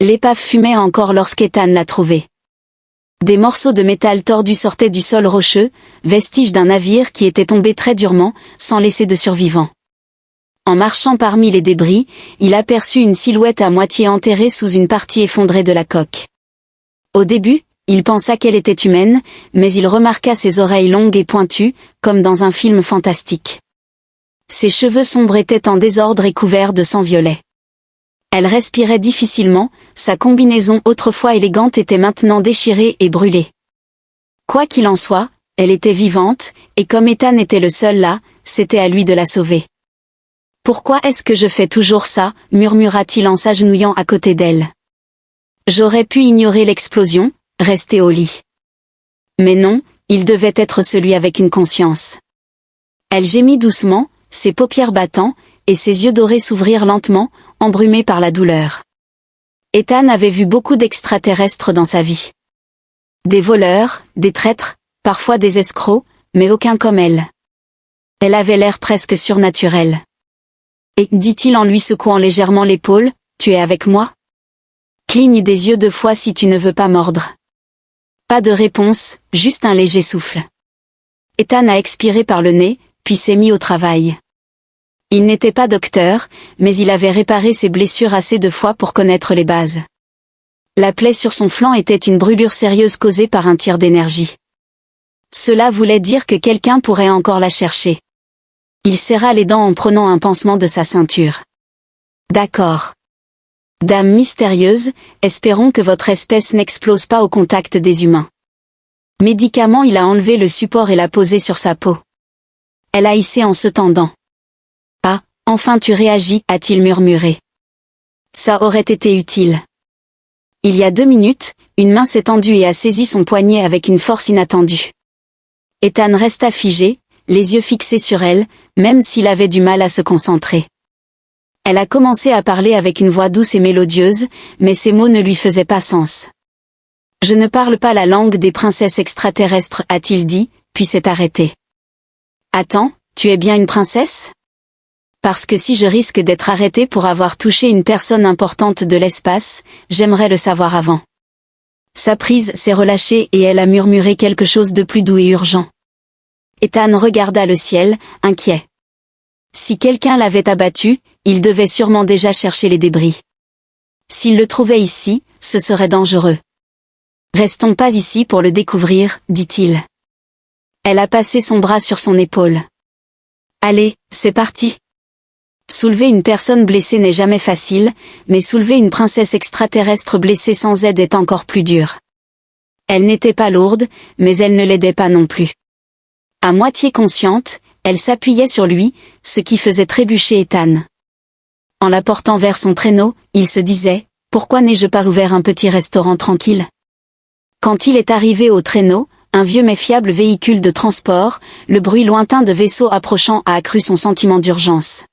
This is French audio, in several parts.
L'épave fumait encore lorsqu'Ethan l'a trouvée. Des morceaux de métal tordus sortaient du sol rocheux, vestiges d'un navire qui était tombé très durement, sans laisser de survivants. En marchant parmi les débris, il aperçut une silhouette à moitié enterrée sous une partie effondrée de la coque. Au début, il pensa qu'elle était humaine, mais il remarqua ses oreilles longues et pointues, comme dans un film fantastique. Ses cheveux sombres étaient en désordre et couverts de sang violet. Elle respirait difficilement, sa combinaison autrefois élégante était maintenant déchirée et brûlée. Quoi qu'il en soit, elle était vivante, et comme Ethan était le seul là, c'était à lui de la sauver. « Pourquoi est-ce que je fais toujours ça ?» murmura-t-il en s'agenouillant à côté d'elle. J'aurais pu ignorer l'explosion, rester au lit. Mais non, il devait être celui avec une conscience. Elle gémit doucement, ses paupières battant, et ses yeux dorés s'ouvrirent lentement, embrumés par la douleur. Ethan avait vu beaucoup d'extraterrestres dans sa vie. Des voleurs, des traîtres, parfois des escrocs, mais aucun comme elle. Elle avait l'air presque surnaturel. « Et, dit-il en lui secouant légèrement l'épaule, tu es avec moi ? Cligne des yeux 2 fois si tu ne veux pas mordre. » Pas de réponse, juste un léger souffle. Ethan a expiré par le nez, puis s'est mis au travail. Il n'était pas docteur, mais il avait réparé ses blessures assez de fois pour connaître les bases. La plaie sur son flanc était une brûlure sérieuse causée par un tir d'énergie. Cela voulait dire que quelqu'un pourrait encore la chercher. Il serra les dents en prenant un pansement de sa ceinture. D'accord. Dame mystérieuse, espérons que votre espèce n'explose pas au contact des humains. Médicament, il a enlevé le support et l'a posé sur sa peau. Elle a hissé en se tendant. Ah, enfin tu réagis, a-t-il murmuré. Ça aurait été utile. Il y a 2 minutes, une main s'est tendue et a saisi son poignet avec une force inattendue. Ethan resta figé, les yeux fixés sur elle, même s'il avait du mal à se concentrer. Elle a commencé à parler avec une voix douce et mélodieuse, mais ses mots ne lui faisaient pas sens. « Je ne parle pas la langue des princesses extraterrestres » a-t-il dit, puis s'est arrêté. « Attends, tu es bien une princesse ? Parce que si je risque d'être arrêté pour avoir touché une personne importante de l'espace, j'aimerais le savoir avant. » Sa prise s'est relâchée et elle a murmuré quelque chose de plus doux et urgent. Ethan regarda le ciel, inquiet. Si quelqu'un l'avait abattu, il devait sûrement déjà chercher les débris. S'il le trouvait ici, ce serait dangereux. « Restons pas ici pour le découvrir, dit-il. Elle a passé son bras sur son épaule. « Allez, c'est parti !» Soulever une personne blessée n'est jamais facile, mais soulever une princesse extraterrestre blessée sans aide est encore plus dur. Elle n'était pas lourde, mais elle ne l'aidait pas non plus. À moitié consciente, elle s'appuyait sur lui, ce qui faisait trébucher Ethan. En la portant vers son traîneau, il se disait « Pourquoi n'ai-je pas ouvert un petit restaurant tranquille ?» Quand il est arrivé au traîneau, un vieux mais fiable véhicule de transport, le bruit lointain de vaisseaux approchant a accru son sentiment d'urgence.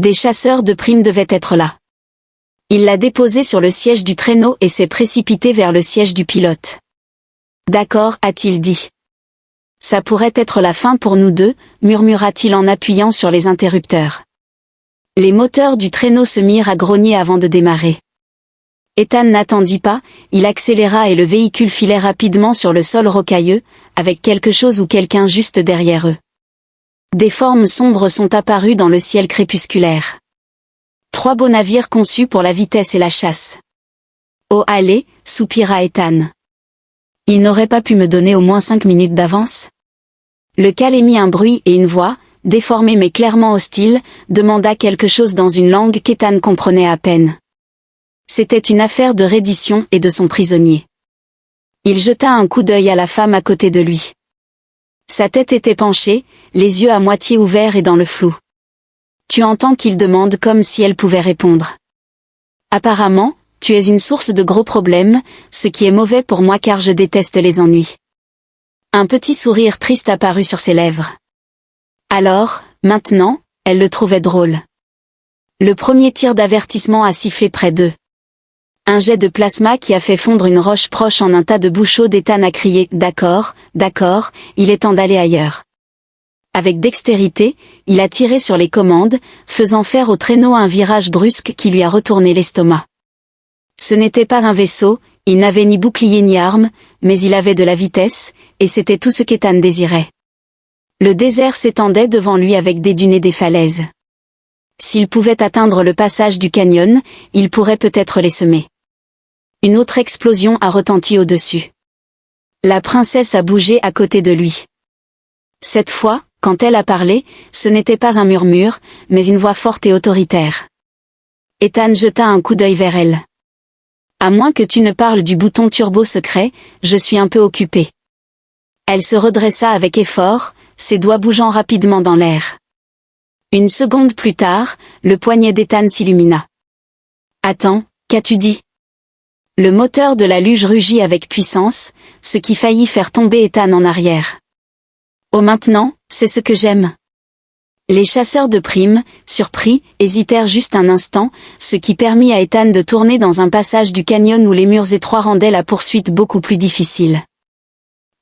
Des chasseurs de primes devaient être là. Il l'a déposé sur le siège du traîneau et s'est précipité vers le siège du pilote. « D'accord, a-t-il dit. Ça pourrait être la fin pour nous deux, murmura-t-il en appuyant sur les interrupteurs. Les moteurs du traîneau se mirent à grogner avant de démarrer. Ethan n'attendit pas, il accéléra et le véhicule filait rapidement sur le sol rocailleux, avec quelque chose ou quelqu'un juste derrière eux. Des formes sombres sont apparues dans le ciel crépusculaire. 3 beaux navires conçus pour la vitesse et la chasse. « Oh allez !» soupira Ethan. « Il n'aurait pas pu me donner au moins 5 minutes d'avance ?» Le cal émit un bruit et une voix, déformée mais clairement hostile, demanda quelque chose dans une langue qu'Ethan comprenait à peine. C'était une affaire de reddition et de son prisonnier. Il jeta un coup d'œil à la femme à côté de lui. Sa tête était penchée, les yeux à moitié ouverts et dans le flou. Tu entends qu'il demande comme si elle pouvait répondre. Apparemment, tu es une source de gros problèmes, ce qui est mauvais pour moi car je déteste les ennuis. Un petit sourire triste apparut sur ses lèvres. Alors, maintenant, elle le trouvait drôle. Le premier tir d'avertissement a sifflé près d'eux. Un jet de plasma qui a fait fondre une roche proche en un tas de boue chaude. Ethan a crié « D'accord, d'accord, il est temps d'aller ailleurs ». Avec dextérité, il a tiré sur les commandes, faisant faire au traîneau un virage brusque qui lui a retourné l'estomac. Ce n'était pas un vaisseau, il n'avait ni bouclier ni arme, mais il avait de la vitesse, et c'était tout ce qu'Ethan désirait. Le désert s'étendait devant lui avec des dunes et des falaises. S'il pouvait atteindre le passage du canyon, il pourrait peut-être les semer. Une autre explosion a retenti au-dessus. La princesse a bougé à côté de lui. Cette fois, quand elle a parlé, ce n'était pas un murmure, mais une voix forte et autoritaire. Ethan jeta un coup d'œil vers elle. À moins que tu ne parles du bouton turbo secret, je suis un peu occupée. Elle se redressa avec effort, ses doigts bougeant rapidement dans l'air. Une seconde plus tard, le poignet d'Ethan s'illumina. Attends, qu'as-tu dit? Le moteur de la luge rugit avec puissance, ce qui faillit faire tomber Ethan en arrière. Oh maintenant, c'est ce que j'aime. Les chasseurs de primes, surpris, hésitèrent juste un instant, ce qui permit à Ethan de tourner dans un passage du canyon où les murs étroits rendaient la poursuite beaucoup plus difficile.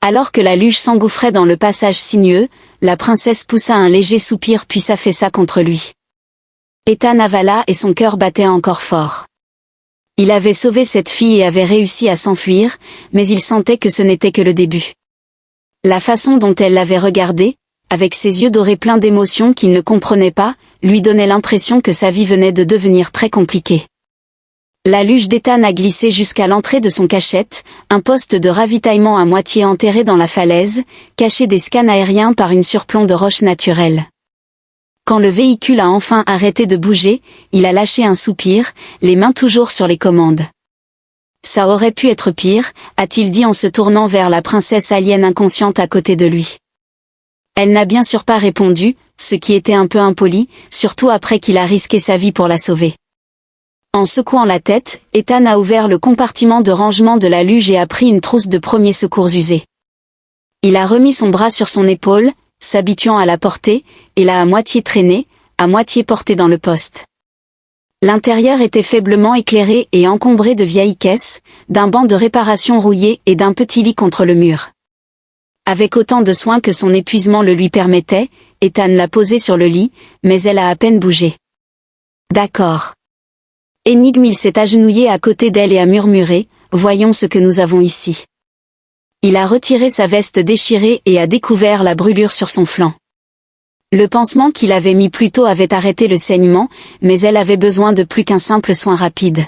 Alors que la luge s'engouffrait dans le passage sinueux, la princesse poussa un léger soupir puis s'affaissa contre lui. Ethan avala et son cœur battait encore fort. Il avait sauvé cette fille et avait réussi à s'enfuir, mais il sentait que ce n'était que le début. La façon dont elle l'avait regardé, avec ses yeux dorés pleins d'émotions qu'il ne comprenait pas, lui donnait l'impression que sa vie venait de devenir très compliquée. La luge d'Ethan a glissé jusqu'à l'entrée de son cachette, un poste de ravitaillement à moitié enterré dans la falaise, caché des scans aériens par une surplomb de roches naturelles. Quand le véhicule a enfin arrêté de bouger, il a lâché un soupir, les mains toujours sur les commandes. Ça aurait pu être pire, a-t-il dit en se tournant vers la princesse alien inconsciente à côté de lui. Elle n'a bien sûr pas répondu, ce qui était un peu impoli, surtout après qu'il a risqué sa vie pour la sauver. En secouant la tête, Ethan a ouvert le compartiment de rangement de la luge et a pris une trousse de premiers secours usée. Il a remis son bras sur son épaule, s'habituant à la porter, et l'a à moitié traînée, à moitié portée dans le poste. L'intérieur était faiblement éclairé et encombré de vieilles caisses, d'un banc de réparation rouillé et d'un petit lit contre le mur. Avec autant de soin que son épuisement le lui permettait, Ethan l'a posée sur le lit, mais elle a à peine bougé. D'accord. Énigme, il s'est agenouillé à côté d'elle et a murmuré, « Voyons ce que nous avons ici. » Il a retiré sa veste déchirée et a découvert la brûlure sur son flanc. Le pansement qu'il avait mis plus tôt avait arrêté le saignement, mais elle avait besoin de plus qu'un simple soin rapide.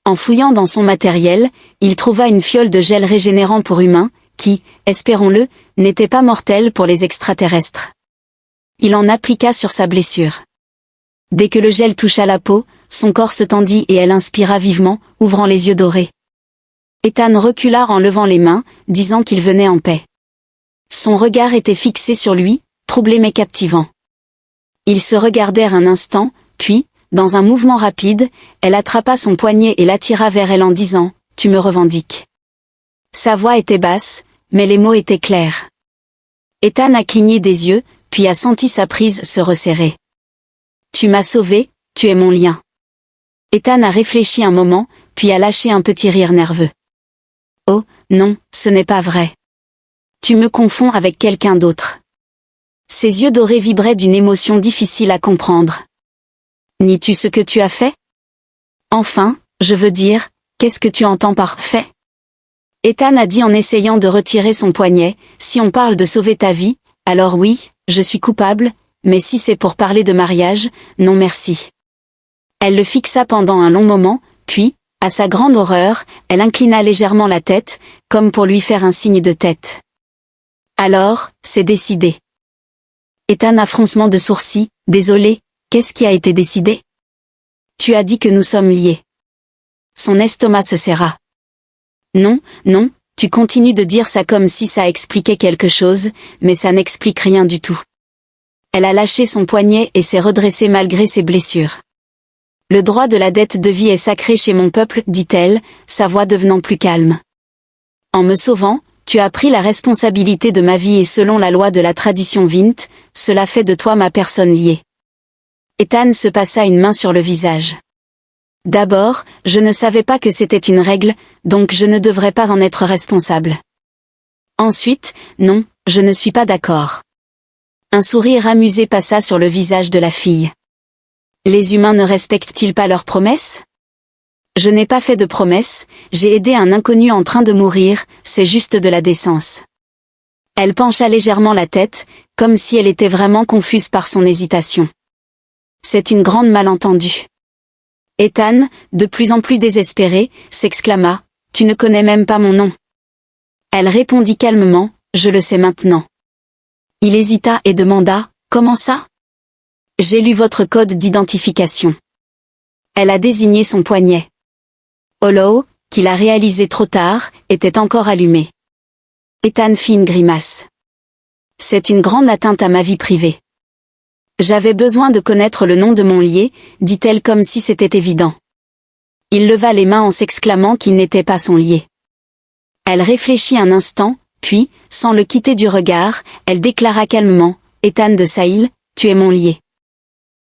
En fouillant dans son matériel, il trouva une fiole de gel régénérant pour humains, qui, espérons-le, n'était pas mortelle pour les extraterrestres. Il en appliqua sur sa blessure. Dès que le gel toucha la peau, son corps se tendit et elle inspira vivement, ouvrant les yeux dorés. Ethan recula en levant les mains, disant qu'il venait en paix. Son regard était fixé sur lui, troublé mais captivant. Ils se regardèrent un instant, puis, dans un mouvement rapide, elle attrapa son poignet et l'attira vers elle en disant « Tu me revendiques ». Sa voix était basse, mais les mots étaient clairs. Ethan a cligné des yeux, puis a senti sa prise se resserrer. « Tu m'as sauvé, tu es mon lien. » Ethan a réfléchi un moment, puis a lâché un petit rire nerveux. « Oh, non, ce n'est pas vrai. Tu me confonds avec quelqu'un d'autre. » Ses yeux dorés vibraient d'une émotion difficile à comprendre. « Nies-tu ce que tu as fait? Enfin, je veux dire, qu'est-ce que tu entends par « fait » Ethan a dit en essayant de retirer son poignet, « Si on parle de sauver ta vie, alors oui, je suis coupable, mais si c'est pour parler de mariage, non merci. » Elle le fixa pendant un long moment, puis, à sa grande horreur, elle inclina légèrement la tête, comme pour lui faire un signe de tête. « Alors, c'est décidé. » Ethan a froncement de sourcils, « Désolé, qu'est-ce qui a été décidé? » Tu as dit que nous sommes liés. Son estomac se serra. Non, non, tu continues de dire ça comme si ça expliquait quelque chose, mais ça n'explique rien du tout. Elle a lâché son poignet et s'est redressée malgré ses blessures. Le droit de la dette de vie est sacré chez mon peuple, dit-elle, sa voix devenant plus calme. En me sauvant, tu as pris la responsabilité de ma vie et selon la loi de la tradition Vint, cela fait de toi ma personne liée. Ethan se passa une main sur le visage. D'abord, je ne savais pas que c'était une règle, donc je ne devrais pas en être responsable. Ensuite, non, je ne suis pas d'accord. Un sourire amusé passa sur le visage de la fille. Les humains ne respectent-ils pas leurs promesses? Je n'ai pas fait de promesses, j'ai aidé un inconnu en train de mourir, c'est juste de la décence. Elle pencha légèrement la tête, comme si elle était vraiment confuse par son hésitation. C'est une grande malentendue. Ethan, de plus en plus désespéré, s'exclama, « Tu ne connais même pas mon nom. » Elle répondit calmement, « Je le sais maintenant. » Il hésita et demanda, « Comment ça ? » « J'ai lu votre code d'identification. » Elle a désigné son poignet. Hollow, qu'il a réalisé trop tard, était encore allumé. Ethan fit une grimace. « C'est une grande atteinte à ma vie privée. » « J'avais besoin de connaître le nom de mon lié, dit-elle comme si c'était évident. Il leva les mains en s'exclamant qu'il n'était pas son lié. Elle réfléchit un instant, puis, sans le quitter du regard, elle déclara calmement, « Ethan de Sahil, tu es mon lié. »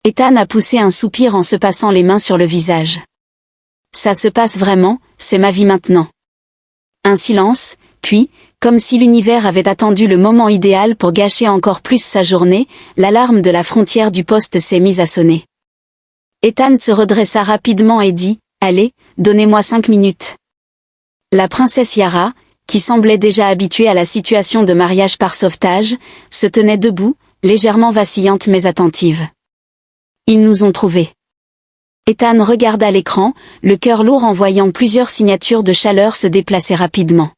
Ethan a poussé un soupir en se passant les mains sur le visage. « Ça se passe vraiment, c'est ma vie maintenant. » Un silence, puis, comme si l'univers avait attendu le moment idéal pour gâcher encore plus sa journée, l'alarme de la frontière du poste s'est mise à sonner. Ethan se redressa rapidement et dit, « Allez, donnez-moi 5 minutes. » La princesse Yara, qui semblait déjà habituée à la situation de mariage par sauvetage, se tenait debout, légèrement vacillante mais attentive. Ils nous ont trouvés. Ethan regarda l'écran, le cœur lourd en voyant plusieurs signatures de chaleur se déplacer rapidement.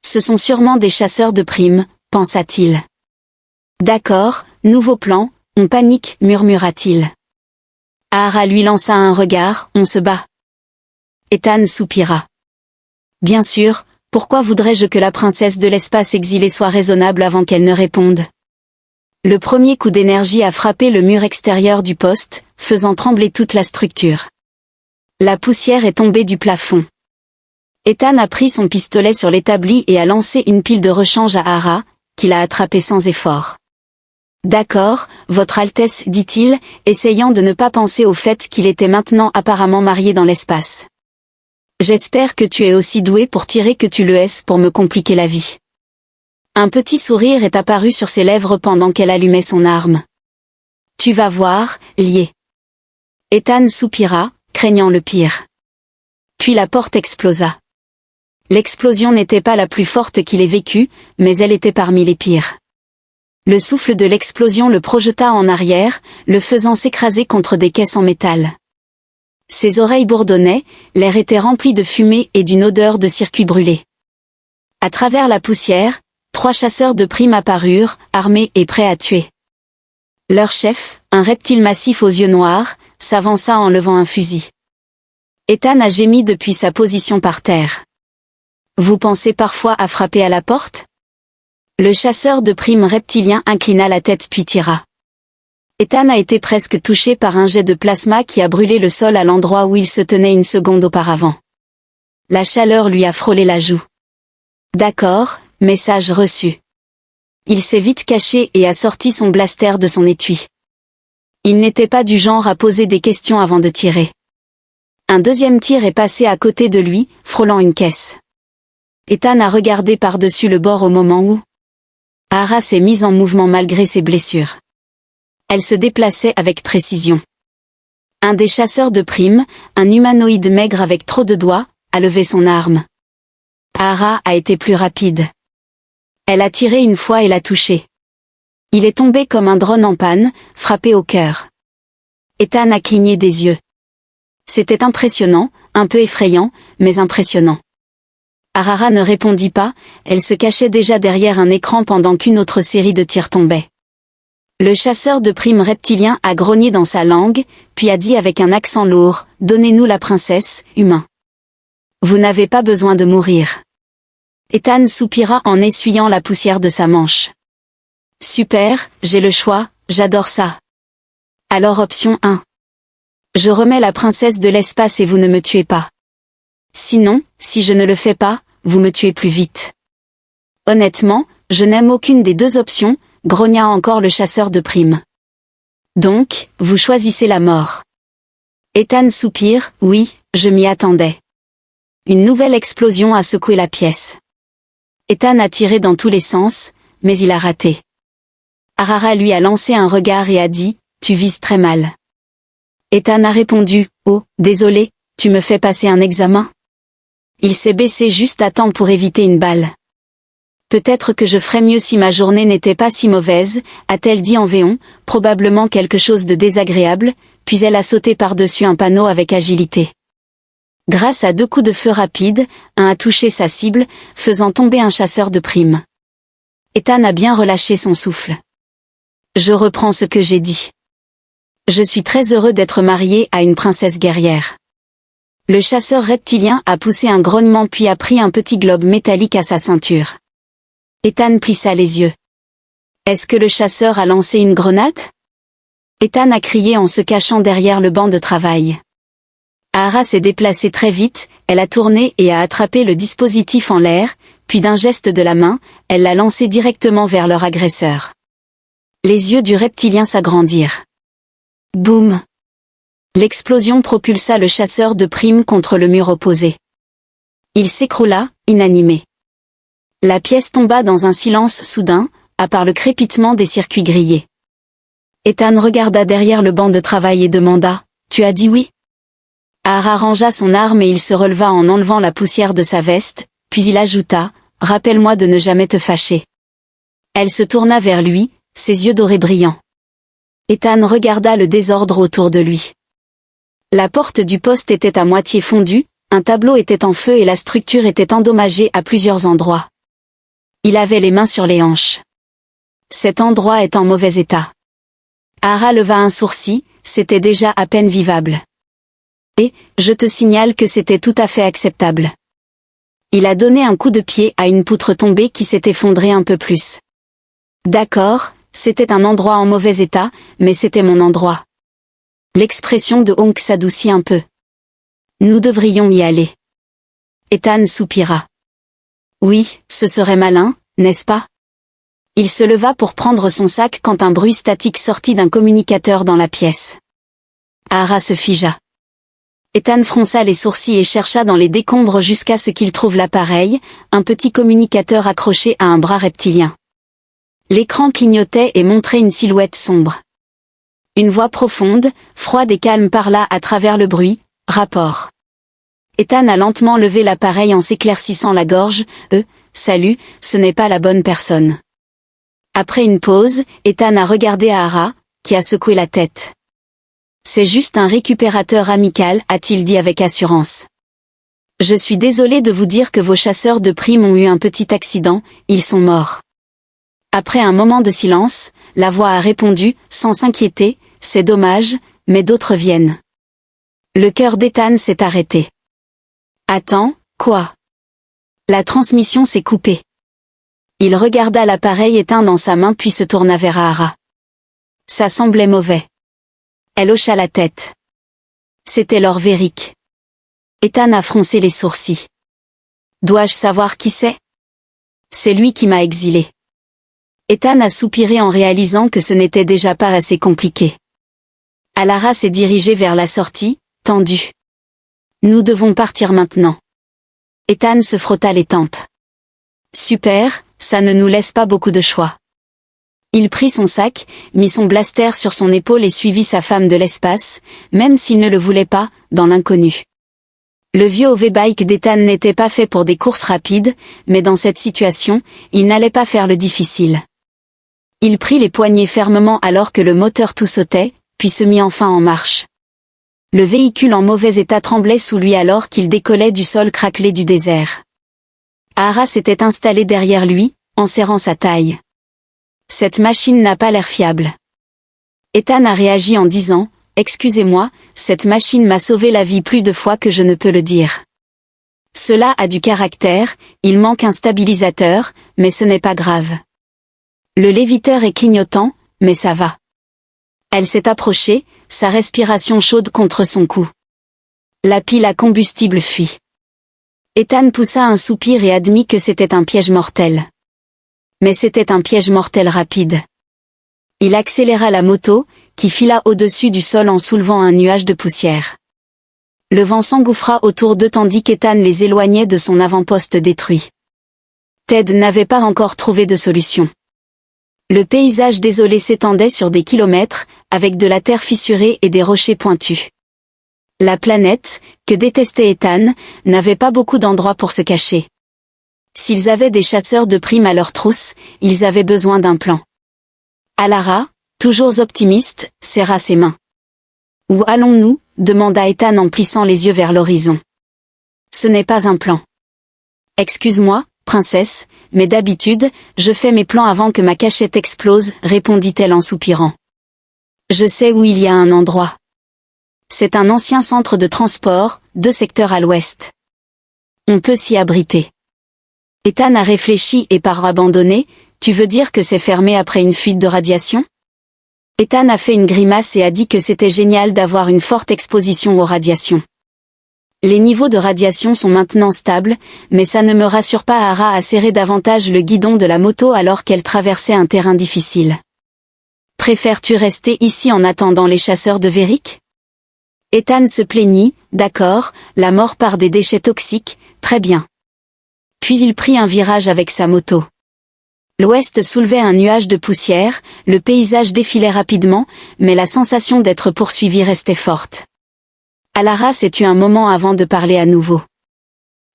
Ce sont sûrement des chasseurs de primes, pensa-t-il. D'accord, nouveau plan, on panique, murmura-t-il. Ahara lui lança un regard, on se bat. Ethan soupira. Bien sûr, pourquoi voudrais-je que la princesse de l'espace exilée soit raisonnable avant qu'elle ne réponde ? Le premier coup d'énergie a frappé le mur extérieur du poste, faisant trembler toute la structure. La poussière est tombée du plafond. Ethan a pris son pistolet sur l'établi et a lancé une pile de rechange à Ahara, qu'il a attrapé sans effort. « D'accord, Votre Altesse, dit-il, essayant de ne pas penser au fait qu'il était maintenant apparemment marié dans l'espace. J'espère que tu es aussi doué pour tirer que tu le es pour me compliquer la vie. » Un petit sourire est apparu sur ses lèvres pendant qu'elle allumait son arme. « Tu vas voir, lié. » Ethan soupira, craignant le pire. Puis la porte explosa. L'explosion n'était pas la plus forte qu'il ait vécue, mais elle était parmi les pires. Le souffle de l'explosion le projeta en arrière, le faisant s'écraser contre des caisses en métal. Ses oreilles bourdonnaient, l'air était rempli de fumée et d'une odeur de circuit brûlé. À travers la poussière, 3 chasseurs de primes apparurent, armés et prêts à tuer. Leur chef, un reptile massif aux yeux noirs, s'avança en levant un fusil. Ethan a gémi depuis sa position par terre. « Vous pensez parfois à frapper à la porte ?» Le chasseur de primes reptilien inclina la tête puis tira. Ethan a été presque touché par un jet de plasma qui a brûlé le sol à l'endroit où il se tenait une seconde auparavant. La chaleur lui a frôlé la joue. D'accord, message reçu. Il s'est vite caché et a sorti son blaster de son étui. Il n'était pas du genre à poser des questions avant de tirer. Un deuxième tir est passé à côté de lui, frôlant une caisse. Ethan a regardé par-dessus le bord au moment où Ahara s'est mise en mouvement malgré ses blessures. Elle se déplaçait avec précision. Un des chasseurs de primes, un humanoïde maigre avec trop de doigts, a levé son arme. Ahara a été plus rapide. Elle a tiré une fois et l'a touché. Il est tombé comme un drone en panne, frappé au cœur. Ethan a cligné des yeux. C'était impressionnant, un peu effrayant, mais impressionnant. Ahara ne répondit pas, elle se cachait déjà derrière un écran pendant qu'une autre série de tirs tombait. Le chasseur de primes reptilien a grogné dans sa langue, puis a dit avec un accent lourd, « Donnez-nous la princesse, humain. Vous n'avez pas besoin de mourir. » Ethan soupira en essuyant la poussière de sa manche. « Super, j'ai le choix, j'adore ça. Alors option 1. Je remets la princesse de l'espace et vous ne me tuez pas. Sinon, si je ne le fais pas, vous me tuez plus vite. » Honnêtement, je n'aime aucune des deux options, grogna encore le chasseur de primes. Donc, vous choisissez la mort. Ethan soupire, oui, je m'y attendais. Une nouvelle explosion a secoué la pièce. Ethan a tiré dans tous les sens, mais il a raté. Ahara lui a lancé un regard et a dit, tu vises très mal. Ethan a répondu, oh, désolé, Tu me fais passer un examen? Il s'est baissé juste à temps pour éviter une balle. Peut-être que je ferais mieux si ma journée n'était pas si mauvaise, a-t-elle dit en véon, probablement quelque chose de désagréable, puis elle a sauté par-dessus un panneau avec agilité. Grâce à 2 coups de feu rapides, un a touché sa cible, faisant tomber un chasseur de primes. Ethan a bien relâché son souffle. Je reprends ce que j'ai dit. Je suis très heureux d'être marié à une princesse guerrière. Le chasseur reptilien a poussé un grognement puis a pris un petit globe métallique à sa ceinture. Ethan plissa les yeux. Est-ce que le chasseur a lancé une grenade? Ethan a crié en se cachant derrière le banc de travail. Ahara s'est déplacée très vite, elle a tourné et a attrapé le dispositif en l'air, puis d'un geste de la main, elle l'a lancé directement vers leur agresseur. Les yeux du reptilien s'agrandirent. Boum! L'explosion propulsa le chasseur de primes contre le mur opposé. Il s'écroula, inanimé. La pièce tomba dans un silence soudain, à part le crépitement des circuits grillés. Ethan regarda derrière le banc de travail et demanda « Tu as dit oui ?» Ahara rangea son arme et il se releva en enlevant la poussière de sa veste, puis il ajouta « Rappelle-moi de ne jamais te fâcher. » Elle se tourna vers lui, ses yeux dorés brillants. Ethan regarda le désordre autour de lui. La porte du poste était à moitié fondue, un tableau était en feu et la structure était endommagée à plusieurs endroits. Il avait les mains sur les hanches. Cet endroit est en mauvais état. Ahara leva un sourcil, c'était déjà à peine vivable. Et, je te signale que c'était tout à fait acceptable. Il a donné un coup de pied à une poutre tombée qui s'est effondrée un peu plus. D'accord, c'était un endroit en mauvais état, mais c'était mon endroit. L'expression de Honk s'adoucit un peu. Nous devrions y aller. Ethan soupira. Oui, ce serait malin, n'est-ce pas? Il se leva pour prendre son sac quand un bruit statique sortit d'un communicateur dans la pièce. Ahara se figea. Ethan fronça les sourcils et chercha dans les décombres jusqu'à ce qu'il trouve l'appareil, un petit communicateur accroché à un bras reptilien. L'écran clignotait et montrait une silhouette sombre. Une voix profonde, froide et calme parla à travers le bruit, « Rapport. » Ethan a lentement levé l'appareil en s'éclaircissant la gorge, « Salut, ce n'est pas la bonne personne. » Après une pause, Ethan a regardé Ahara, qui a secoué la tête. « C'est juste un récupérateur amical, a-t-il dit avec assurance. Je suis désolé de vous dire que vos chasseurs de primes ont eu un petit accident, ils sont morts. » Après un moment de silence, la voix a répondu, sans s'inquiéter, « C'est dommage, mais d'autres viennent. » Le cœur d'Ethan s'est arrêté. Attends, quoi? La transmission s'est coupée. Il regarda l'appareil éteint dans sa main puis se tourna vers Ahara. Ça semblait mauvais. Elle hocha la tête. C'était Lord Verick. Ethan a froncé les sourcils. Dois-je savoir qui c'est? C'est lui qui m'a exilé. Ethan a soupiré en réalisant que ce n'était déjà pas assez compliqué. Ahara s'est dirigée vers la sortie, tendue. Nous devons partir maintenant. Ethan se frotta les tempes. Super, ça ne nous laisse pas beaucoup de choix. Il prit son sac, mit son blaster sur son épaule et suivit sa femme de l'espace, même s'il ne le voulait pas, dans l'inconnu. Le vieux OV-bike d'Ethan n'était pas fait pour des courses rapides, mais dans cette situation, il n'allait pas faire le difficile. Il prit les poignées fermement alors que le moteur tout sautait, puis se mit enfin en marche. Le véhicule en mauvais état tremblait sous lui alors qu'il décollait du sol craquelé du désert. Ahara s'était installé derrière lui, en serrant sa taille. Cette machine n'a pas l'air fiable. Ethan a réagi en disant, « Excusez-moi, cette machine m'a sauvé la vie plus de fois que je ne peux le dire. Cela a du caractère, il manque un stabilisateur, mais ce n'est pas grave. Le léviteur est clignotant, mais ça va. » Elle s'est approchée, sa respiration chaude contre son cou. La pile à combustible fuit. Ethan poussa un soupir et admit que c'était un piège mortel. Mais c'était un piège mortel rapide. Il accéléra la moto, qui fila au-dessus du sol en soulevant un nuage de poussière. Le vent s'engouffra autour d'eux tandis qu'Ethan les éloignait de son avant-poste détruit. Ted n'avait pas encore trouvé de solution. Le paysage désolé s'étendait sur des kilomètres, avec de la terre fissurée et des rochers pointus. La planète, que détestait Ethan, n'avait pas beaucoup d'endroits pour se cacher. S'ils avaient des chasseurs de primes à leur trousse, ils avaient besoin d'un plan. Alara, toujours optimiste, serra ses mains. « Où allons-nous » demanda Ethan en plissant les yeux vers l'horizon. « Ce n'est pas un plan. »« Excuse-moi, princesse, mais d'habitude, je fais mes plans avant que ma cachette explose, » répondit-elle en soupirant. « Je sais où il y a un endroit. C'est un ancien centre de transport, 2 secteurs à l'ouest. On peut s'y abriter. » Ethan a réfléchi et par abandonné, « Tu veux dire que c'est fermé après une fuite de radiation ?» Ethan a fait une grimace et a dit que c'était génial d'avoir une forte exposition aux radiations. Les niveaux de radiation sont maintenant stables, mais ça ne me rassure pas. Ara a serré davantage le guidon de la moto alors qu'elle traversait un terrain difficile. Préfères-tu rester ici en attendant les chasseurs de Véric ? Ethan se plaignit, d'accord, la mort par des déchets toxiques, très bien. Puis il prit un virage avec sa moto. L'ouest soulevait un nuage de poussière, le paysage défilait rapidement, mais la sensation d'être poursuivi restait forte. Alara s'est tue un moment avant de parler à nouveau.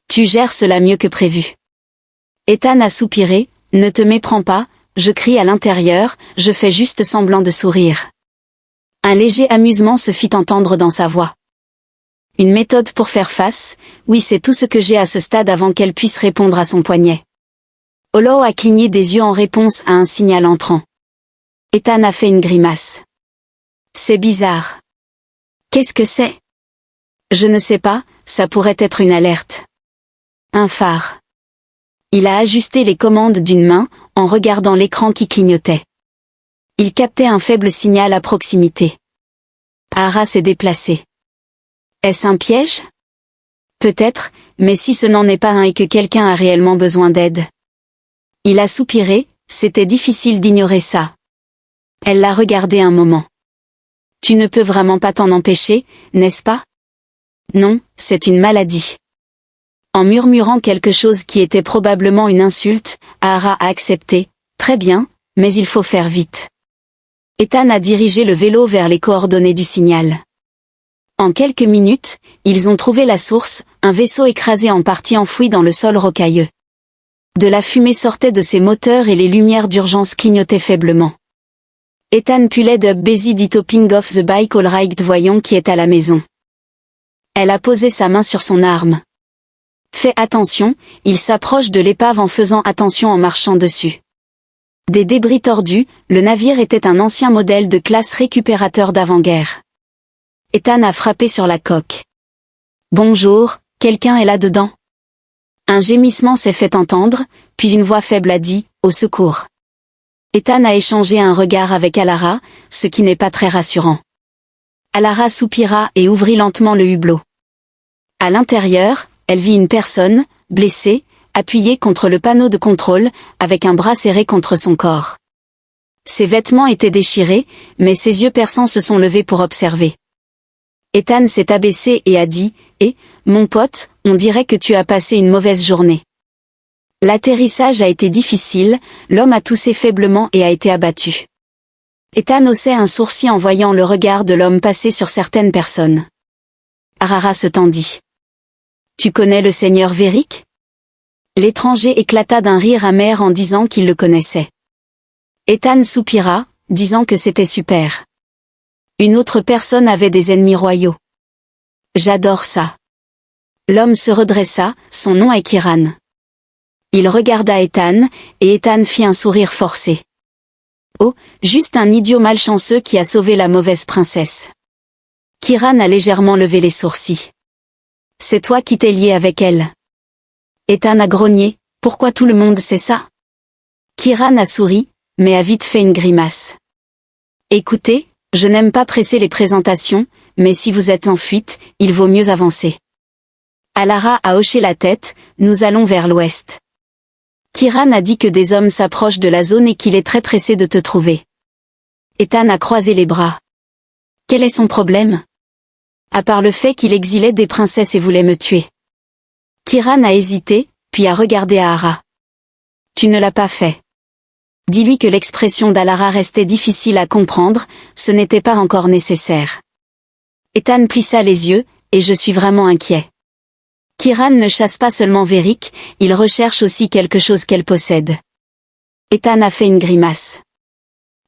Tu gères cela mieux que prévu. Ethan a soupiré, ne te méprends pas, je crie à l'intérieur, je fais juste semblant de sourire. Un léger amusement se fit entendre dans sa voix. Une méthode pour faire face, oui c'est tout ce que j'ai à ce stade avant qu'elle puisse répondre à son poignet. Olo a cligné des yeux en réponse à un signal entrant. Ethan a fait une grimace. C'est bizarre. Qu'est-ce que c'est ? Je ne sais pas, ça pourrait être une alerte. Un phare. Il a ajusté les commandes d'une main, en regardant l'écran qui clignotait. Il captait un faible signal à proximité. Ara s'est déplacé. Est-ce un piège ? Peut-être, mais si ce n'en est pas un et que quelqu'un a réellement besoin d'aide. Il a soupiré, c'était difficile d'ignorer ça. Elle l'a regardé un moment. Tu ne peux vraiment pas t'en empêcher, n'est-ce pas ? Non, c'est une maladie. En murmurant quelque chose qui était probablement une insulte, Ara a accepté. Très bien, mais il faut faire vite. Ethan a dirigé le vélo vers les coordonnées du signal. En quelques minutes, ils ont trouvé la source, un vaisseau écrasé en partie enfoui dans le sol rocailleux. De la fumée sortait de ses moteurs et les lumières d'urgence clignotaient faiblement. Ethan pulled up busy dit topping off the bike all right voyons qui est à la maison. Elle a posé sa main sur son arme. Fais attention, il s'approche de l'épave en faisant attention en marchant dessus. Des débris tordus, le navire était un ancien modèle de classe récupérateur d'avant-guerre. Ethan a frappé sur la coque. Bonjour, quelqu'un est là-dedans ? Un gémissement s'est fait entendre, puis une voix faible a dit « Au secours ». Ethan a échangé un regard avec Alara, ce qui n'est pas très rassurant. Alara soupira et ouvrit lentement le hublot. À l'intérieur, elle vit une personne, blessée, appuyée contre le panneau de contrôle, avec un bras serré contre son corps. Ses vêtements étaient déchirés, mais ses yeux perçants se sont levés pour observer. Ethan s'est abaissé et a dit « Eh, mon pote, on dirait que tu as passé une mauvaise journée. » L'atterrissage a été difficile, l'homme a toussé faiblement et a été abattu. Ethan haussait un sourcil en voyant le regard de l'homme passer sur certaines personnes. Alara se tendit. « Tu connais le seigneur Véric ?» L'étranger éclata d'un rire amer en disant qu'il le connaissait. Ethan soupira, disant que c'était super. Une autre personne avait des ennemis royaux. J'adore ça. L'homme se redressa, son nom est Kiran. Il regarda Ethan, et Ethan fit un sourire forcé. Oh, juste un idiot malchanceux qui a sauvé la mauvaise princesse. Kiran a légèrement levé les sourcils. C'est toi qui t'es lié avec elle. Ethan a grogné, pourquoi tout le monde sait ça ? Kiran a souri, mais a vite fait une grimace. Écoutez, je n'aime pas presser les présentations, mais si vous êtes en fuite, il vaut mieux avancer. Alara a hoché la tête, nous allons vers l'ouest. Kiran a dit que des hommes s'approchent de la zone et qu'il est très pressé de te trouver. Ethan a croisé les bras. Quel est son problème ? À part le fait qu'il exilait des princesses et voulait me tuer. Kiran a hésité, puis a regardé Alara. Tu ne l'as pas fait. Dis-lui que l'expression d'Alara restait difficile à comprendre, ce n'était pas encore nécessaire. Ethan plissa les yeux, et je suis vraiment inquiet. Kiran ne chasse pas seulement Veric, il recherche aussi quelque chose qu'elle possède. Ethan a fait une grimace.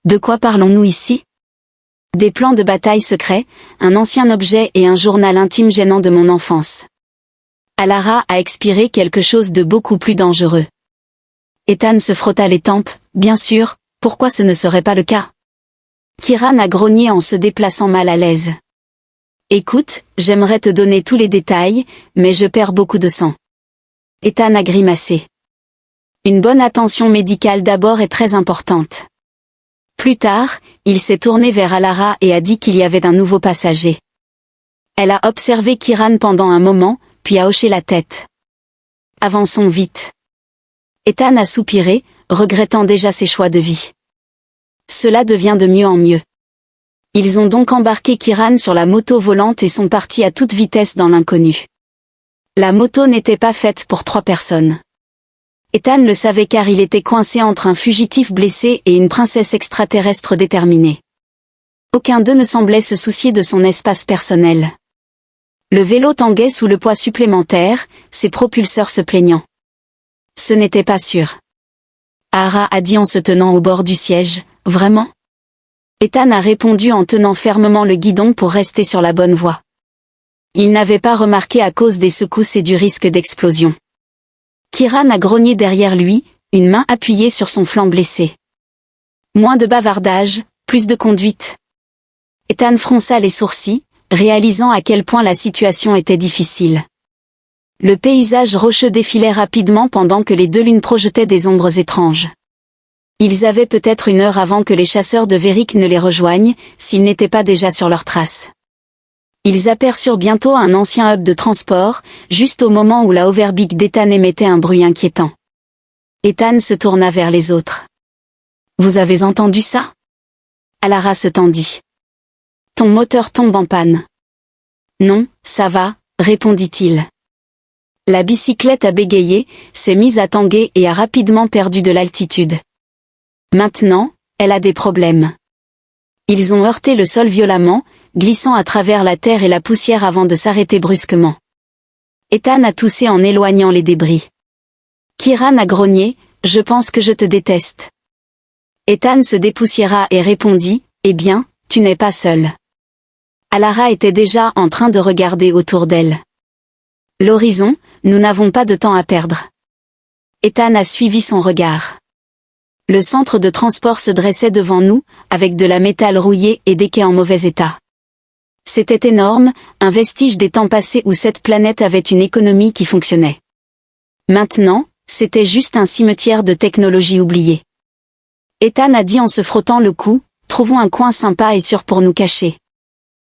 De quoi parlons-nous ici? Des plans de bataille secrets, un ancien objet et un journal intime gênant de mon enfance. Alara a expiré quelque chose de beaucoup plus dangereux. Ethan se frotta les tempes, bien sûr, pourquoi ce ne serait pas le cas? Kiran a grogné en se déplaçant mal à l'aise. Écoute, j'aimerais te donner tous les détails, mais je perds beaucoup de sang. Ethan a grimacé. Une bonne attention médicale d'abord est très importante. Plus tard, il s'est tourné vers Alara et a dit qu'il y avait un nouveau passager. Elle a observé Kiran pendant un moment, puis a hoché la tête. Avançons vite. Ethan a soupiré, regrettant déjà ses choix de vie. Cela devient de mieux en mieux. Ils ont donc embarqué Kiran sur la moto volante et sont partis à toute vitesse dans l'inconnu. La moto n'était pas faite pour 3 personnes. Ethan le savait car il était coincé entre un fugitif blessé et une princesse extraterrestre déterminée. Aucun d'eux ne semblait se soucier de son espace personnel. Le vélo tanguait sous le poids supplémentaire, ses propulseurs se plaignant. Ce n'était pas sûr. Aara a dit en se tenant au bord du siège, « Vraiment ?» Ethan a répondu en tenant fermement le guidon pour rester sur la bonne voie. Il n'avait pas remarqué à cause des secousses et du risque d'explosion. Kiran a grogné derrière lui, une main appuyée sur son flanc blessé. Moins de bavardage, plus de conduite. Ethan fronça les sourcils, réalisant à quel point la situation était difficile. Le paysage rocheux défilait rapidement pendant que les 2 lunes projetaient des ombres étranges. Ils avaient peut-être 1 heure avant que les chasseurs de Veric ne les rejoignent, s'ils n'étaient pas déjà sur leurs traces. Ils aperçurent bientôt un ancien hub de transport, juste au moment où la Overbig d'Ethan émettait un bruit inquiétant. Ethan se tourna vers les autres. « Vous avez entendu ça ?» Alara se tendit. « Ton moteur tombe en panne. »« Non, ça va, » répondit-il. La bicyclette a bégayé, s'est mise à tanguer et a rapidement perdu de l'altitude. Maintenant, elle a des problèmes. Ils ont heurté le sol violemment, glissant à travers la terre et la poussière avant de s'arrêter brusquement. Ethan a toussé en éloignant les débris. Kiran a grogné, « Je pense que je te déteste. » Ethan se dépoussiéra et répondit, « Eh bien, tu n'es pas seul. » Alara était déjà en train de regarder autour d'elle. L'horizon, nous n'avons pas de temps à perdre. Ethan a suivi son regard. Le centre de transport se dressait devant nous, avec de la métal rouillée et des quais en mauvais état. C'était énorme, un vestige des temps passés où cette planète avait une économie qui fonctionnait. Maintenant, c'était juste un cimetière de technologie oubliée. Ethan a dit en se frottant le cou, « Trouvons un coin sympa et sûr pour nous cacher. »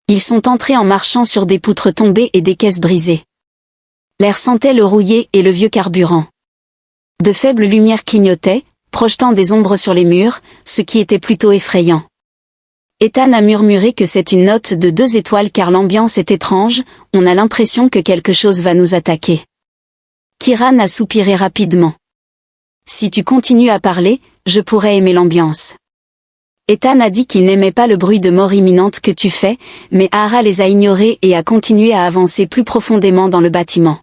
Ils sont entrés en marchant sur des poutres tombées et des caisses brisées. L'air sentait le rouillé et le vieux carburant. De faibles lumières clignotaient, projetant des ombres sur les murs, ce qui était plutôt effrayant. Ethan a murmuré que c'est une note de 2 étoiles car l'ambiance est étrange, on a l'impression que quelque chose va nous attaquer. Kiran a soupiré rapidement. Si tu continues à parler, je pourrais aimer l'ambiance. Ethan a dit qu'il n'aimait pas le bruit de mort imminente que tu fais, mais Aara les a ignorés et a continué à avancer plus profondément dans le bâtiment.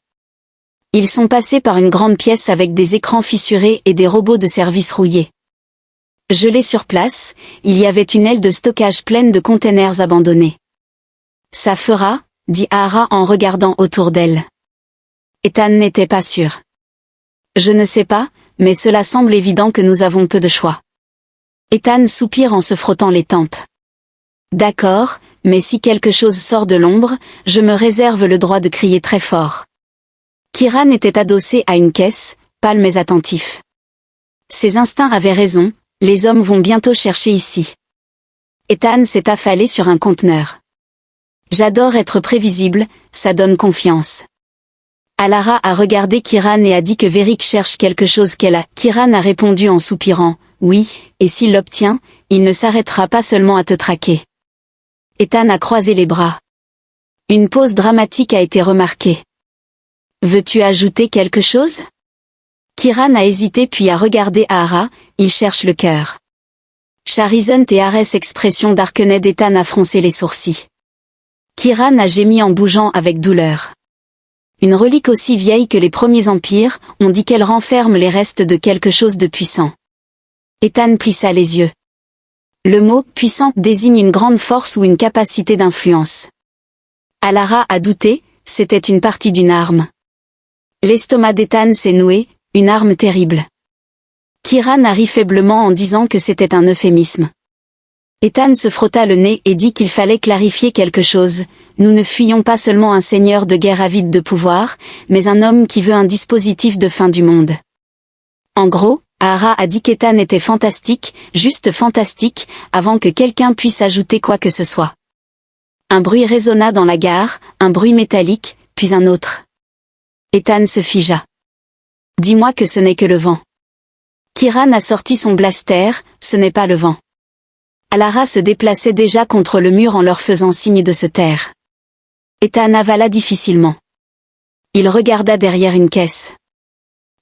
Ils sont passés par une grande pièce avec des écrans fissurés et des robots de service rouillés. Gelés sur place, il y avait une aile de stockage pleine de containers abandonnés. Ça fera, dit Aara en regardant autour d'elle. Ethan n'était pas sûr. Je ne sais pas, mais cela semble évident que nous avons peu de choix. Ethan soupire en se frottant les tempes. D'accord, mais si quelque chose sort de l'ombre, je me réserve le droit de crier très fort. Kiran était adossé à une caisse, pâle mais attentif. Ses instincts avaient raison, les hommes vont bientôt chercher ici. Ethan s'est affalé sur un conteneur. J'adore être prévisible, ça donne confiance. Alara a regardé Kiran et a dit que Veric cherche quelque chose qu'elle a. Kiran a répondu en soupirant, oui, et s'il l'obtient, il ne s'arrêtera pas seulement à te traquer. Ethan a croisé les bras. Une pause dramatique a été remarquée. Veux-tu ajouter quelque chose? Kiran a hésité puis a regardé Aara, il cherche le cœur. Charizon et Ares expression d'Arkened. Ethan a froncé les sourcils. Kiran a gémi en bougeant avec douleur. Une relique aussi vieille que les premiers empires, on dit qu'elle renferme les restes de quelque chose de puissant. Ethan plissa les yeux. Le mot « puissant » désigne une grande force ou une capacité d'influence. Alara a douté, c'était une partie d'une arme. L'estomac d'Ethan s'est noué, une arme terrible. Kiran a ri faiblement en disant que c'était un euphémisme. Ethan se frotta le nez et dit qu'il fallait clarifier quelque chose. Nous ne fuyons pas seulement un seigneur de guerre avide de pouvoir, mais un homme qui veut un dispositif de fin du monde. En gros, Ahara a dit qu'Ethan était fantastique, juste fantastique, avant que quelqu'un puisse ajouter quoi que ce soit. Un bruit résonna dans la gare, un bruit métallique, puis un autre. Ethan se figea. Dis-moi que ce n'est que le vent. Kiran a sorti son blaster, ce n'est pas le vent. Alara se déplaçait déjà contre le mur en leur faisant signe de se taire. Ethan avala difficilement. Il regarda derrière une caisse.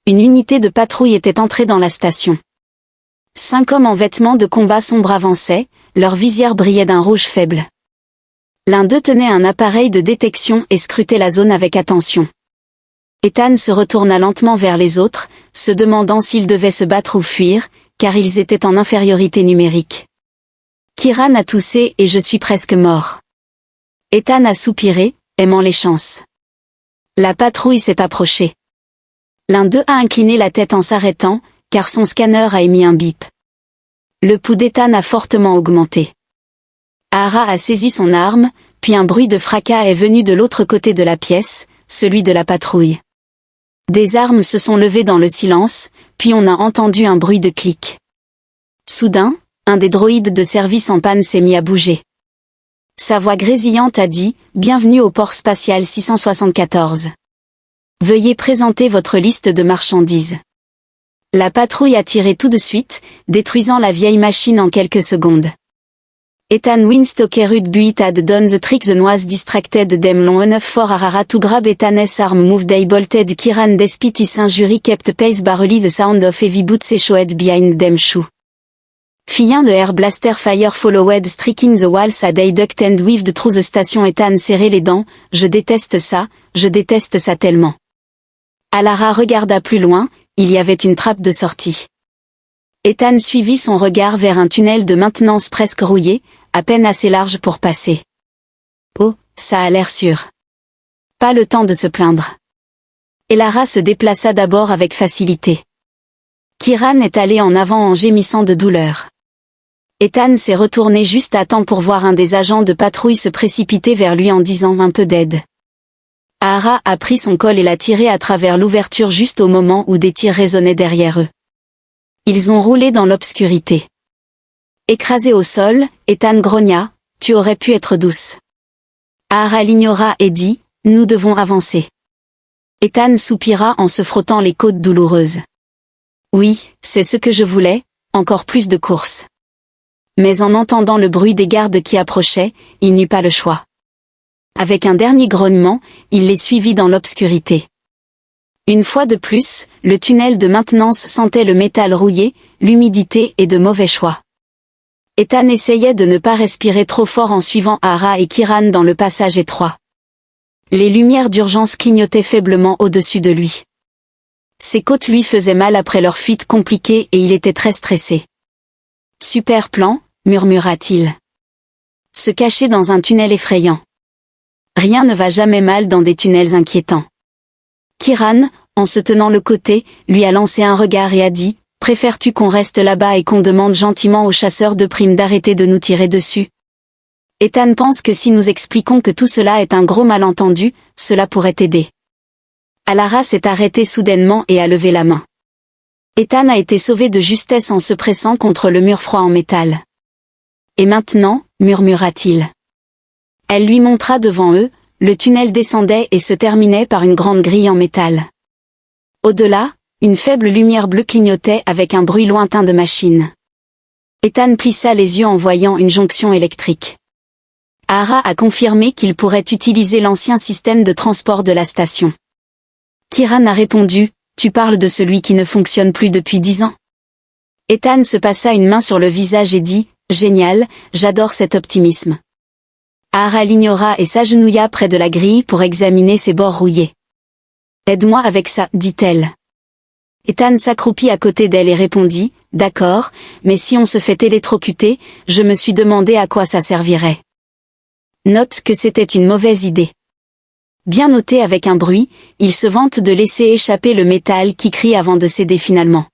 Une unité de patrouille était entrée dans la station. 5 hommes en vêtements de combat sombre avançaient, leur visière brillait d'un rouge faible. L'un d'eux tenait un appareil de détection et scrutait la zone avec attention. Ethan se retourna lentement vers les autres, se demandant s'ils devaient se battre ou fuir, car ils étaient en infériorité numérique. Kiran a toussé et je suis presque mort. Ethan a soupiré, aimant les chances. La patrouille s'est approchée. L'un d'eux a incliné la tête en s'arrêtant, car son scanner a émis un bip. Le pouls d'Ethan a fortement augmenté. Ahara a saisi son arme, puis un bruit de fracas est venu de l'autre côté de la pièce, celui de la patrouille. Des armes se sont levées dans le silence, puis on a entendu un bruit de clic. Soudain, un des droïdes de service en panne s'est mis à bouger. Sa voix grésillante a dit « Bienvenue au port spatial 674. Veuillez présenter votre liste de marchandises. » La patrouille a tiré tout de suite, détruisant la vieille machine en quelques secondes. Ethan Winstokerud buitad don the trick the noise distracted dem long enough for Ahara to grab Ethan's arm move they bolted Kiran despite his injury kept pace barely the sound of heavy boots echoed behind them shoe. Fillin de air blaster fire followed striking the walls a they ducked and weaved through the station. Ethan serrait les dents, je déteste ça tellement. Alara regarda plus loin, il y avait une trappe de sortie. Ethan suivit son regard vers un tunnel de maintenance presque rouillé, à peine assez large pour passer. Oh, ça a l'air sûr. Pas le temps de se plaindre. Alara se déplaça d'abord avec facilité. Kiran est allé en avant en gémissant de douleur. Ethan s'est retourné juste à temps pour voir un des agents de patrouille se précipiter vers lui en disant un peu d'aide. Ahara a pris son col et l'a tiré à travers l'ouverture juste au moment où des tirs résonnaient derrière eux. Ils ont roulé dans l'obscurité. Écrasé au sol, Ethan grogna, « Tu aurais pu être douce. » Ahara l'ignora et dit, « Nous devons avancer. » Ethan soupira en se frottant les côtes douloureuses. « Oui, c'est ce que je voulais, encore plus de courses. » Mais en entendant le bruit des gardes qui approchaient, il n'eut pas le choix. Avec un dernier grognement, il les suivit dans l'obscurité. Une fois de plus, le tunnel de maintenance sentait le métal rouillé, l'humidité et de mauvais choix. Ethan essayait de ne pas respirer trop fort en suivant Ahara et Kiran dans le passage étroit. Les lumières d'urgence clignotaient faiblement au-dessus de lui. Ses côtes lui faisaient mal après leur fuite compliquée et il était très stressé. « Super plan », murmura-t-il. Se cacher dans un tunnel effrayant. Rien ne va jamais mal dans des tunnels inquiétants. Kiran, en se tenant le côté, lui a lancé un regard et a dit « Préfères-tu qu'on reste là-bas et qu'on demande gentiment aux chasseurs de primes d'arrêter de nous tirer dessus ?» Ethan pense que si nous expliquons que tout cela est un gros malentendu, cela pourrait aider. Alara s'est arrêtée soudainement et a levé la main. Ethan a été sauvé de justesse en se pressant contre le mur froid en métal. « Et maintenant » murmura-t-il. Elle lui montra devant eux, le tunnel descendait et se terminait par une grande grille en métal. Au-delà, une faible lumière bleue clignotait avec un bruit lointain de machines. Ethan plissa les yeux en voyant une jonction électrique. Ahara a confirmé qu'il pourrait utiliser l'ancien système de transport de la station. Kiran a répondu, « Tu parles de celui qui ne fonctionne plus depuis 10 ans ?» Ethan se passa une main sur le visage et dit, « Génial, j'adore cet optimisme. » Ahara l'ignora et s'agenouilla près de la grille pour examiner ses bords rouillés. « Aide-moi avec ça, dit-elle. Ethan s'accroupit à côté d'elle et répondit, « D'accord, mais si on se fait électrocuter, je me suis demandé à quoi ça servirait. » Note que c'était une mauvaise idée. Bien noté avec un bruit, il se vante de laisser échapper le métal qui crie avant de céder finalement.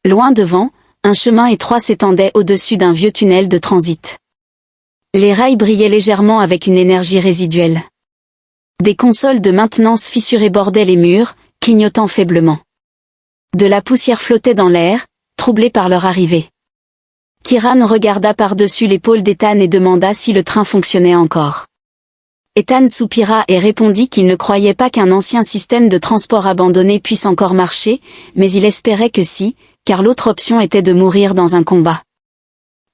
Loin devant, un chemin étroit s'étendait au-dessus d'un vieux tunnel de transit. Les rails brillaient légèrement avec une énergie résiduelle. Des consoles de maintenance fissurées bordaient les murs, clignotant faiblement. De la poussière flottait dans l'air, troublée par leur arrivée. Kieran regarda par-dessus l'épaule d'Ethan et demanda si le train fonctionnait encore. Ethan soupira et répondit qu'il ne croyait pas qu'un ancien système de transport abandonné puisse encore marcher, mais il espérait que si, car l'autre option était de mourir dans un combat.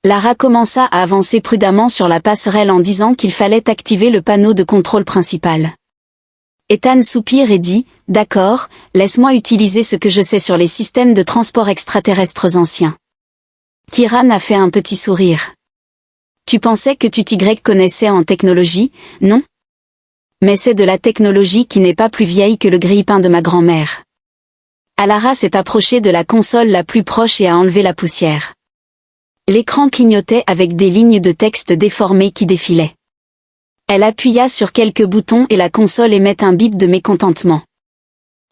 Lara commença à avancer prudemment sur la passerelle en disant qu'il fallait activer le panneau de contrôle principal. Ethan soupire et dit, « D'accord, laisse-moi utiliser ce que je sais sur les systèmes de transport extraterrestres anciens. » Kieran a fait un petit sourire. « Tu pensais que tu connaissais en technologie, non? Mais c'est de la technologie qui n'est pas plus vieille que le grille-pain de ma grand-mère. » Alara s'est approchée de la console la plus proche et a enlevé la poussière. L'écran clignotait avec des lignes de texte déformées qui défilaient. Elle appuya sur quelques boutons et la console émet un bip de mécontentement.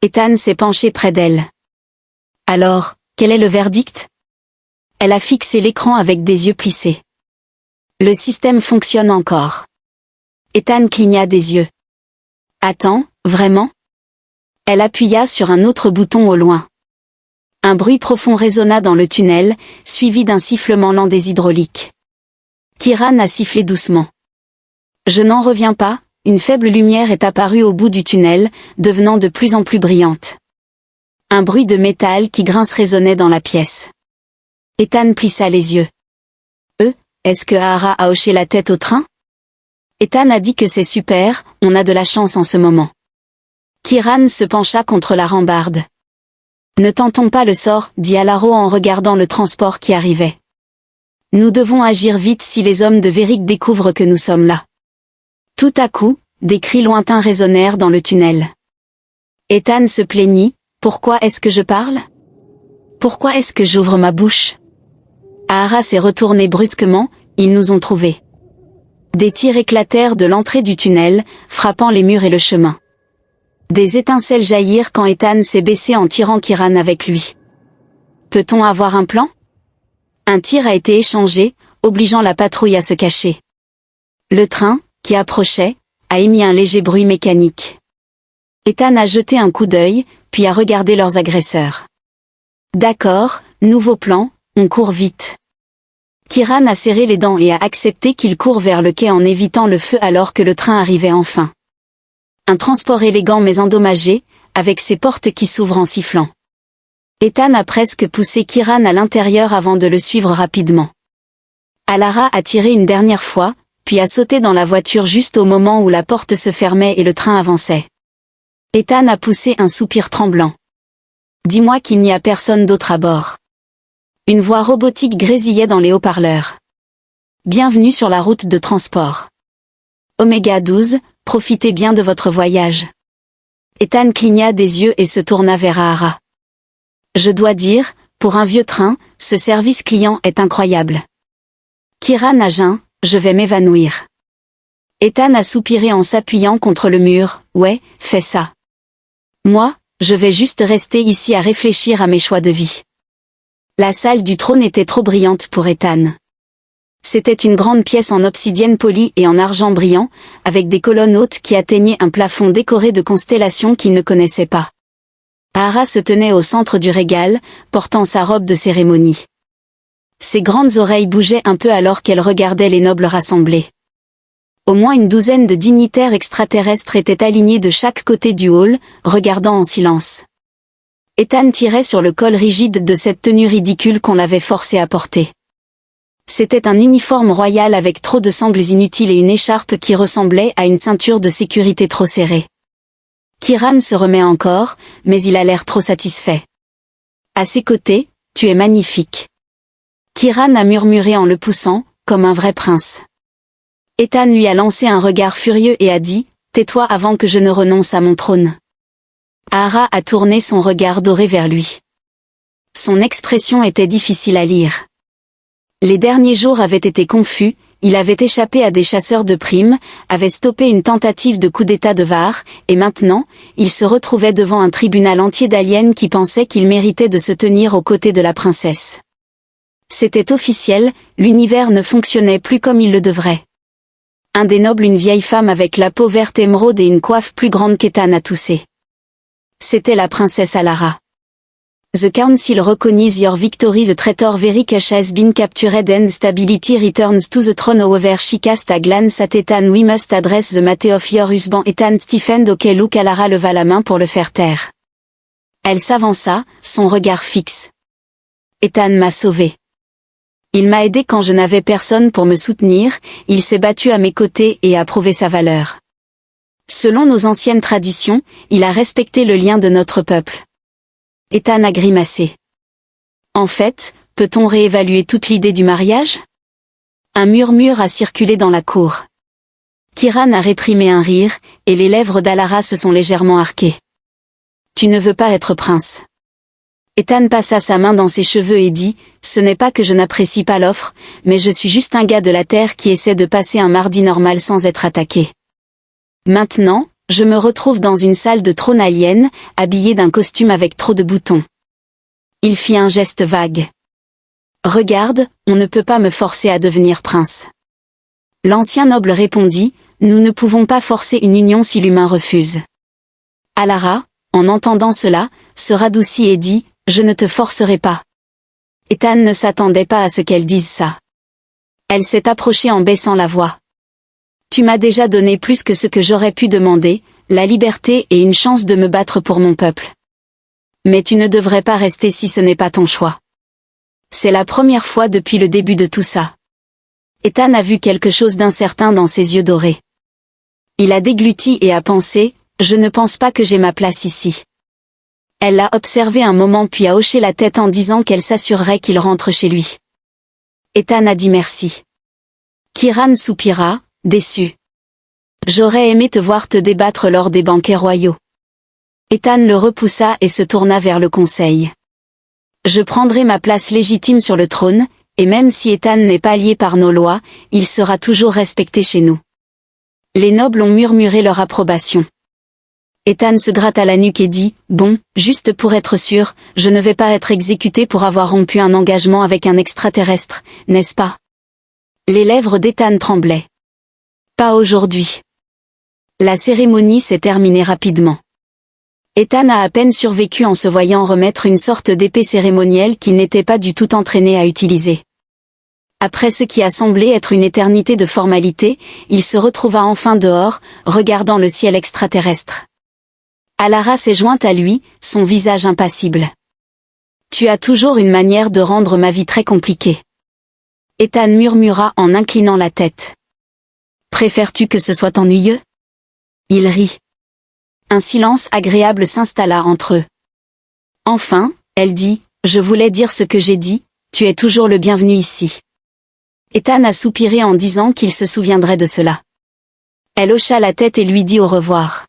Ethan s'est penché près d'elle. « Alors, quel est le verdict ?» Elle a fixé l'écran avec des yeux plissés. « Le système fonctionne encore. » Ethan cligna des yeux. « Attends, vraiment ?» Elle appuya sur un autre bouton au loin. Un bruit profond résonna dans le tunnel, suivi d'un sifflement lent des hydrauliques. Kieran a sifflé doucement. Je n'en reviens pas, une faible lumière est apparue au bout du tunnel, devenant de plus en plus brillante. Un bruit de métal qui grince résonnait dans la pièce. Ethan plissa les yeux. Est-ce que Ahara a hoché la tête au train? Ethan a dit que c'est super, on a de la chance en ce moment. Kieran se pencha contre la rambarde. Ne tentons pas le sort, dit Alaro en regardant le transport qui arrivait. Nous devons agir vite si les hommes de Véric découvrent que nous sommes là. Tout à coup, des cris lointains résonnèrent dans le tunnel. Ethan se plaignit, pourquoi est-ce que je parle? Pourquoi est-ce que j'ouvre ma bouche? Ahara s'est retourné brusquement, ils nous ont trouvés. Des tirs éclatèrent de l'entrée du tunnel, frappant les murs et le chemin. Des étincelles jaillirent quand Ethan s'est baissé en tirant Kieran avec lui. Peut-on avoir un plan? Un tir a été échangé, obligeant la patrouille à se cacher. Le train, qui approchait, a émis un léger bruit mécanique. Ethan a jeté un coup d'œil, puis a regardé leurs agresseurs. D'accord, nouveau plan, on court vite. Kieran a serré les dents et a accepté qu'il court vers le quai en évitant le feu alors que le train arrivait enfin. Un transport élégant mais endommagé, avec ses portes qui s'ouvrent en sifflant. Ethan a presque poussé Kieran à l'intérieur avant de le suivre rapidement. Alara a tiré une dernière fois, puis a sauté dans la voiture juste au moment où la porte se fermait et le train avançait. Ethan a poussé un soupir tremblant. « Dis-moi qu'il n'y a personne d'autre à bord. » Une voix robotique grésillait dans les haut-parleurs. « Bienvenue sur la route de transport. Oméga 12, profitez bien de votre voyage. » Ethan cligna des yeux et se tourna vers Ahara. « Je dois dire, pour un vieux train, ce service client est incroyable. » Kieran a jeun, je vais m'évanouir. Ethan a soupiré en s'appuyant contre le mur, ouais, fais ça. Moi, je vais juste rester ici à réfléchir à mes choix de vie. La salle du trône était trop brillante pour Ethan. C'était une grande pièce en obsidienne polie et en argent brillant, avec des colonnes hautes qui atteignaient un plafond décoré de constellations qu'il ne connaissait pas. Ahara se tenait au centre du régal, portant sa robe de cérémonie. Ses grandes oreilles bougeaient un peu alors qu'elle regardait les nobles rassemblés. Au moins une douzaine de dignitaires extraterrestres étaient alignés de chaque côté du hall, regardant en silence. Ethan tirait sur le col rigide de cette tenue ridicule qu'on l'avait forcé à porter. C'était un uniforme royal avec trop de sangles inutiles et une écharpe qui ressemblait à une ceinture de sécurité trop serrée. Kieran se remet encore, mais il a l'air trop satisfait. À ses côtés, tu es magnifique. Kieran a murmuré en le poussant, comme un vrai prince. Ethan lui a lancé un regard furieux et a dit « Tais-toi avant que je ne renonce à mon trône ». Ahara a tourné son regard doré vers lui. Son expression était difficile à lire. Les derniers jours avaient été confus, il avait échappé à des chasseurs de primes, avait stoppé une tentative de coup d'état de Var, et maintenant, il se retrouvait devant un tribunal entier d'aliens qui pensaient qu'il méritait de se tenir aux côtés de la princesse. C'était officiel, l'univers ne fonctionnait plus comme il le devrait. Un des nobles, une vieille femme avec la peau verte émeraude et une coiffe plus grande qu'Ethan, a toussé. C'était la princesse Alara. The council recognizes your victory. The traitor very cash has been captured and stability returns to the throne. However she cast a glance at Ethan. We must address the matter of your husband Ethan Stephen. Ok, look. Alara leva la main pour le faire taire. Elle s'avança, son regard fixe. Ethan m'a sauvé. Il m'a aidé quand je n'avais personne pour me soutenir, il s'est battu à mes côtés et a prouvé sa valeur. Selon nos anciennes traditions, il a respecté le lien de notre peuple. Ethan a grimacé. En fait, peut-on réévaluer toute l'idée du mariage? Un murmure a circulé dans la cour. Kiran a réprimé un rire, et les lèvres d'Alara se sont légèrement arquées. Tu ne veux pas être prince. Ethan passa sa main dans ses cheveux et dit, ce n'est pas que je n'apprécie pas l'offre, mais je suis juste un gars de la terre qui essaie de passer un mardi normal sans être attaqué. Maintenant, je me retrouve dans une salle de trône alien, habillé d'un costume avec trop de boutons. Il fit un geste vague. Regarde, on ne peut pas me forcer à devenir prince. L'ancien noble répondit, nous ne pouvons pas forcer une union si l'humain refuse. Alara, en entendant cela, se radoucit et dit, je ne te forcerai pas. Ethan ne s'attendait pas à ce qu'elle dise ça. Elle s'est approchée en baissant la voix. Tu m'as déjà donné plus que ce que j'aurais pu demander, la liberté et une chance de me battre pour mon peuple. Mais tu ne devrais pas rester si ce n'est pas ton choix. C'est la première fois depuis le début de tout ça. Ethan a vu quelque chose d'incertain dans ses yeux dorés. Il a dégluti et a pensé, je ne pense pas que j'ai ma place ici. Elle l'a observé un moment puis a hoché la tête en disant qu'elle s'assurerait qu'il rentre chez lui. Ethan a dit merci. Kiran soupira, déçu. J'aurais aimé te voir te débattre lors des banquets royaux. Ethan le repoussa et se tourna vers le conseil. Je prendrai ma place légitime sur le trône, et même si Ethan n'est pas lié par nos lois, il sera toujours respecté chez nous. Les nobles ont murmuré leur approbation. Ethan se gratta la nuque et dit, bon, juste pour être sûr, je ne vais pas être exécuté pour avoir rompu un engagement avec un extraterrestre, n'est-ce pas? Les lèvres d'Ethan tremblaient. Pas aujourd'hui. La cérémonie s'est terminée rapidement. Ethan a à peine survécu en se voyant remettre une sorte d'épée cérémonielle qu'il n'était pas du tout entraîné à utiliser. Après ce qui a semblé être une éternité de formalités, il se retrouva enfin dehors, regardant le ciel extraterrestre. Alara s'est jointe à lui, son visage impassible. Tu as toujours une manière de rendre ma vie très compliquée. Ethan murmura en inclinant la tête. Préfères-tu que ce soit ennuyeux? Il rit. Un silence agréable s'installa entre eux. Enfin, elle dit, je voulais dire ce que j'ai dit, tu es toujours le bienvenu ici. Ethan a soupiré en disant qu'il se souviendrait de cela. Elle hocha la tête et lui dit au revoir.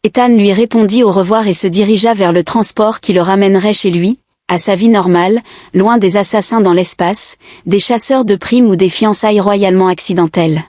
Ethan lui répondit au revoir et se dirigea vers le transport qui le ramènerait chez lui, à sa vie normale, loin des assassins dans l'espace, des chasseurs de primes ou des fiançailles royalement accidentelles.